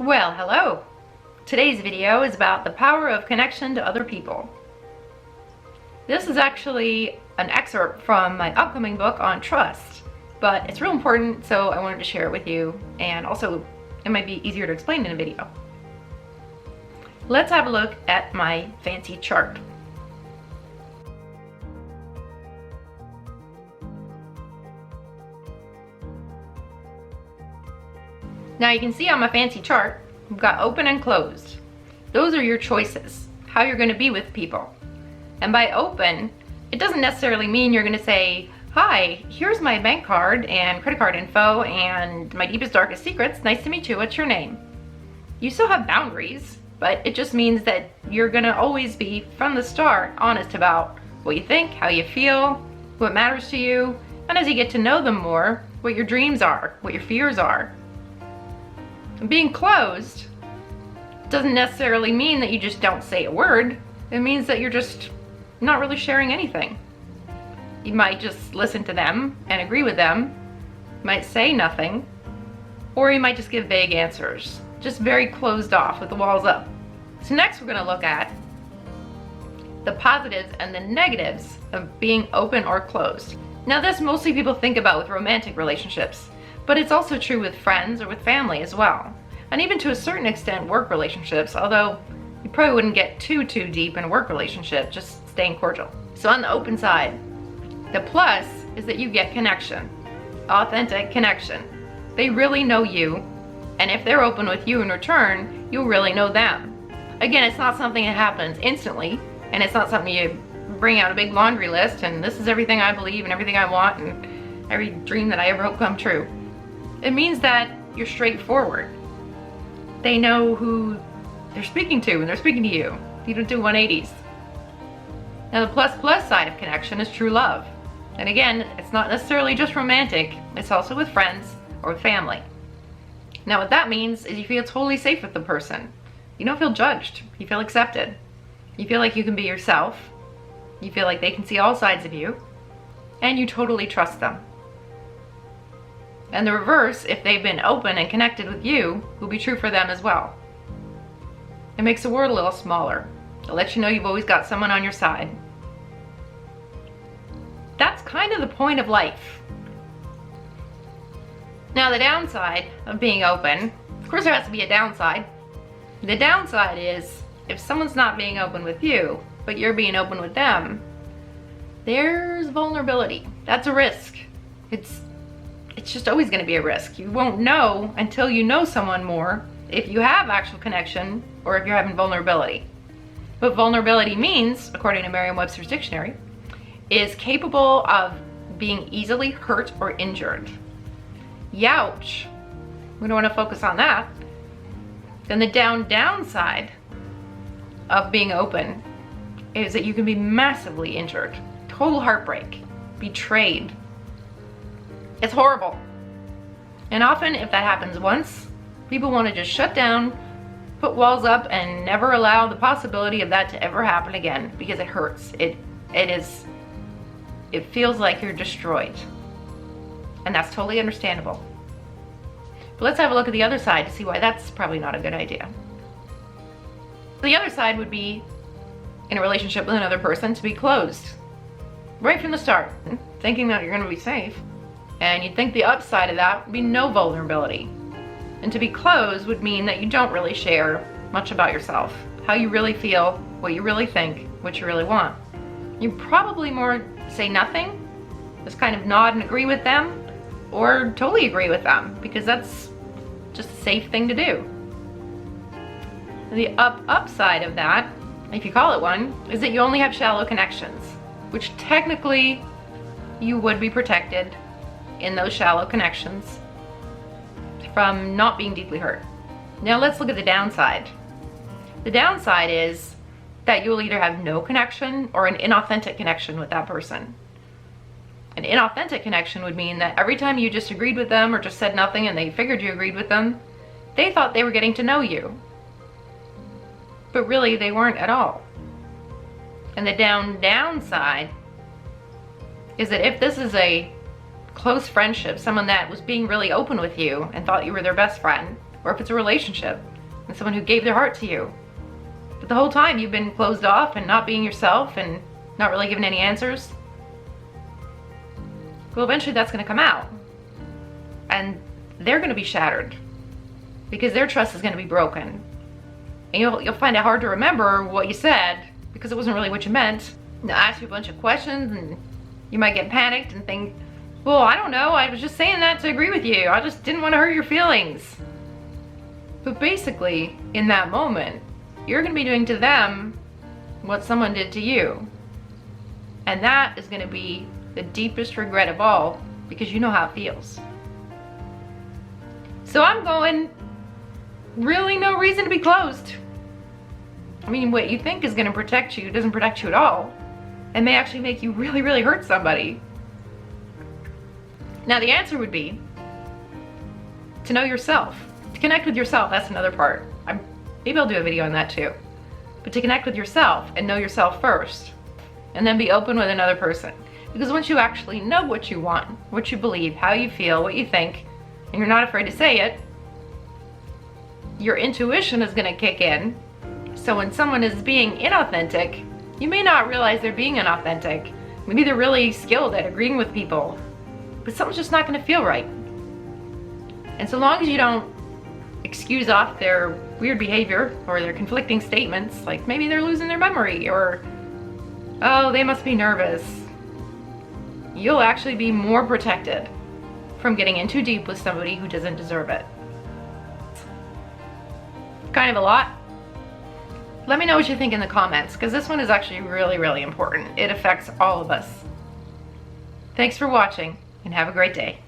Well, hello! Today's video is about the power of connection to other people. This is actually an excerpt from my upcoming book on trust, but it's real important, so I wanted to share it with you, and also it might be easier to explain in a video. Let's have a look at my fancy chart. Now you can see on my fancy chart, we've got open and closed. Those are your choices, how you're going to be with people. And by open, it doesn't necessarily mean you're going to say, hi, here's my bank card and credit card info and my deepest, darkest secrets. Nice to meet you. What's your name? You still have boundaries, but it just means that you're going to always be, from the start, honest about what you think, how you feel, what matters to you, and as you get to know them more, what your dreams are, what your fears are. Being closed doesn't necessarily mean that you just don't say a word. It means that you're just not really sharing anything. You might just listen to them and agree with them, might say nothing, or you might just give vague answers, just very closed off with the walls up. So next we're going to look at the positives and the negatives of being open or closed. Now this mostly people think about with romantic relationships, but it's also true with friends or with family as well. And even to a certain extent work relationships, although you probably wouldn't get too deep in a work relationship, just staying cordial. So on the open side, the plus is that you get connection, authentic connection. They really know you, and if they're open with you in return, you'll really know them. Again, it's not something that happens instantly, and it's not something you bring out a big laundry list and this is everything I believe and everything I want and every dream that I ever hope come true. It means that you're straightforward. They know who they're speaking to when they're speaking to you. You don't do 180s. Now the plus side of connection is true love. And again, it's not necessarily just romantic, it's also with friends or with family. Now what that means is you feel totally safe with the person. You don't feel judged, you feel accepted. You feel like you can be yourself. You feel like they can see all sides of you. And you totally trust them. And the reverse, if they've been open and connected with you, will be true for them as well. It makes the world a little smaller. It lets you know you've always got someone on your side. That's kind of the point of life. Now the downside of being open, of course there has to be a downside. The downside is if someone's not being open with you, but you're being open with them, there's vulnerability. That's a risk. It's just always going to be a risk. You won't know until you know someone more if you have actual connection or if you're having vulnerability. But vulnerability means, according to Merriam-Webster's dictionary, is capable of being easily hurt or injured. Youch. We don't want to focus on that. Then the downside of being open is that you can be massively injured. Total heartbreak. Betrayed. It's horrible. And often if that happens once, people want to just shut down, put walls up, and never allow the possibility of that to ever happen again because it hurts. It feels like you're destroyed. And that's totally understandable. But let's have a look at the other side to see why that's probably not a good idea. The other side would be, in a relationship with another person, to be closed. Right from the start, thinking that you're going to be safe. And you'd think the upside of that would be no vulnerability. And to be closed would mean that you don't really share much about yourself, how you really feel, what you really think, what you really want. You probably more say nothing, just kind of nod and agree with them, or totally agree with them, because that's just a safe thing to do. The upside of that, if you call it one, is that you only have shallow connections, which technically you would be protected in those shallow connections from not being deeply hurt. Now let's look at the downside. The downside is that you'll either have no connection or an inauthentic connection with that person. An inauthentic connection would mean that every time you just agreed with them or just said nothing and they figured you agreed with them, they thought they were getting to know you. But really they weren't at all. And the downside is that if this is a close friendship, someone that was being really open with you and thought you were their best friend, or if it's a relationship, and someone who gave their heart to you. But the whole time you've been closed off and not being yourself and not really giving any answers. Well, eventually that's going to come out. And they're going to be shattered because their trust is going to be broken. And you'll find it hard to remember what you said because it wasn't really what you meant. They'll ask you a bunch of questions and you might get panicked and think, well, I don't know, I was just saying that to agree with you. I just didn't want to hurt your feelings. But basically, in that moment, you're going to be doing to them what someone did to you. And that is going to be the deepest regret of all because you know how it feels. So I'm going, really no reason to be closed. I mean, what you think is going to protect you doesn't protect you at all. And may actually make you really, really hurt somebody. Now the answer would be to know yourself. To connect with yourself, that's another part. Maybe I'll do a video on that too. But to connect with yourself and know yourself first. And then be open with another person. Because once you actually know what you want, what you believe, how you feel, what you think, and you're not afraid to say it, your intuition is going to kick in. So when someone is being inauthentic, you may not realize they're being inauthentic. Maybe they're really skilled at agreeing with people, but something's just not going to feel right. And so long as you don't excuse off their weird behavior or their conflicting statements, like maybe they're losing their memory or, oh, they must be nervous, you'll actually be more protected from getting in too deep with somebody who doesn't deserve it. Kind of a lot. Let me know what you think in the comments, because this one is actually really, really important. It affects all of us. Thanks for watching, and have a great day.